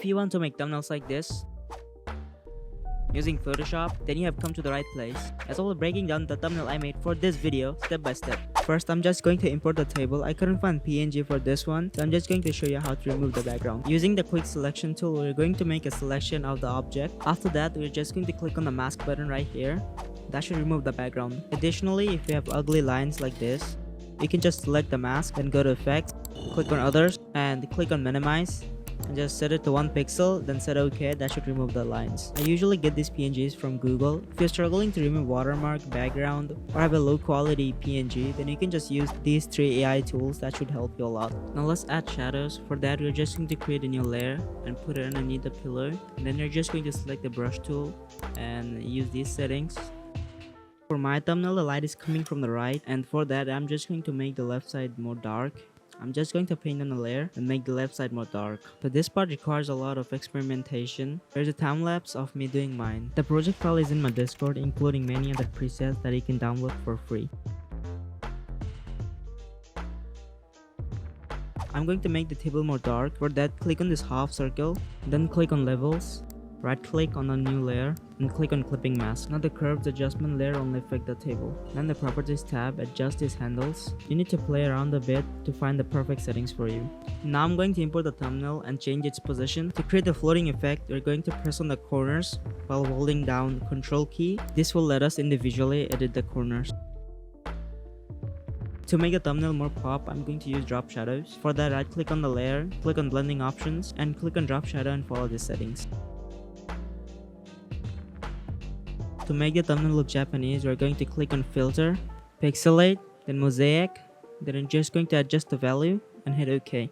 If you want to make thumbnails like this using Photoshop, then you have come to the right place, as I will be breaking down the thumbnail I made for this video step by step. First, I'm just going to import the table. I couldn't find PNG for this one, so I'm just going to show you how to remove the background. Using the quick selection tool, we're going to make a selection of the object. After that, we're just going to click on the mask button right here. That should remove the background. Additionally, if you have ugly lines like this, you can just select the mask and go to effects, click on others, and click on minimize. And just set it to 1 pixel, then set OK. That should remove the lines. I usually get these PNGs from Google. If you're struggling to remove watermark, background, or have a low quality PNG, then you can just use these 3 AI tools. That should help you a lot. Now let's add shadows. For that, we're just going to create a new layer and put it underneath the pillar. And then you're just going to select the brush tool and use these settings. For my thumbnail, the light is coming from the right, and for that, I'm just going to make the left side more dark. I'm just going to paint on a layer and make the left side more dark. But this part requires a lot of experimentation. There's a time lapse of me doing mine. The project file is in my Discord, including many other presets that you can download for free. I'm going to make the table more dark. For that, click on this half circle, then click on levels. Right click on a new layer and click on clipping mask. Now the curves adjustment layer only affect the table. Then the properties tab, adjust these handles. You need to play around a bit to find the perfect settings for you. Now I'm going to import the thumbnail and change its position. To create the floating effect, we're going to press on the corners while holding down the control key. This will let us individually edit the corners. To make the thumbnail more pop, I'm going to use drop shadows. For that, right click on the layer, click on blending options, and click on drop shadow and follow these settings. To make the thumbnail look Japanese, we're going to click on filter, pixelate, then mosaic, then I'm just going to adjust the value and hit OK.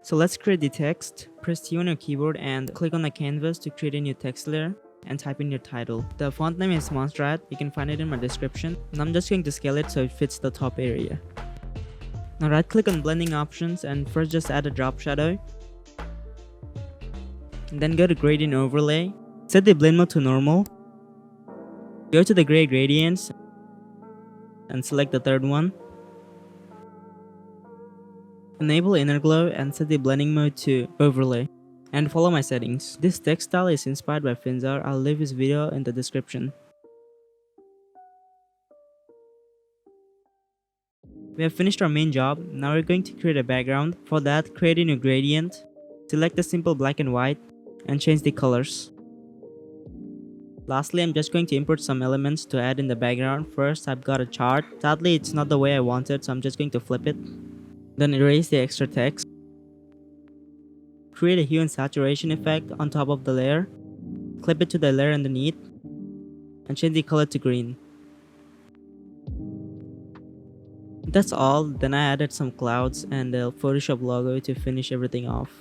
So let's create the text. Press T on your keyboard and click on the canvas to create a new text layer and type in your title. The font name is Monstrat. You can find it in my description. And I'm just going to scale it so it fits the top area. Now right click on blending options and first just add a drop shadow. And then go to gradient overlay. Set the blend mode to normal. Go to the gray gradients and select the third one. Enable inner glow and set the blending mode to overlay. And follow my settings. This text style is inspired by Finzar. I'll leave his video in the description. We have finished our main job. Now we're going to create a background. For that, create a new gradient. Select the simple black and white and change the colors. Lastly, I'm just going to import some elements to add in the background. First, I've got a chart. Sadly, it's not the way I wanted, so I'm just going to flip it. Then erase the extra text. Create a hue and saturation effect on top of the layer. Clip it to the layer underneath. And change the color to green. That's all. Then I added some clouds and the Photoshop logo to finish everything off.